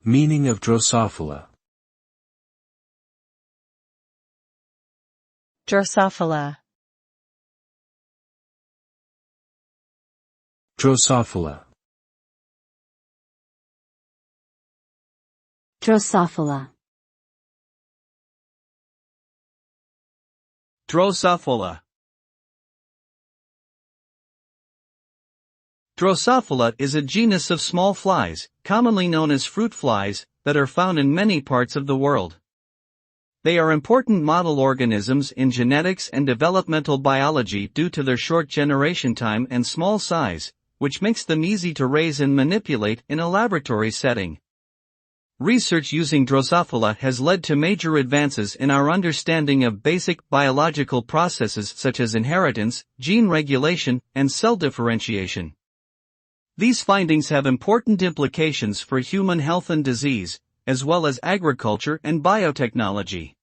Meaning of Drosophila. Drosophila. Drosophila. Drosophila. Drosophila. Drosophila is a genus of small flies, commonly known as fruit flies, that are found in many parts of the world. They are important model organisms in genetics and developmental biology due to their short generation time and small size, which makes them easy to raise and manipulate in a laboratory setting. Research using Drosophila has led to major advances in our understanding of basic biological processes such as inheritance, gene regulation, and cell differentiation. These findings have important implications for human health and disease, as well as agriculture and biotechnology.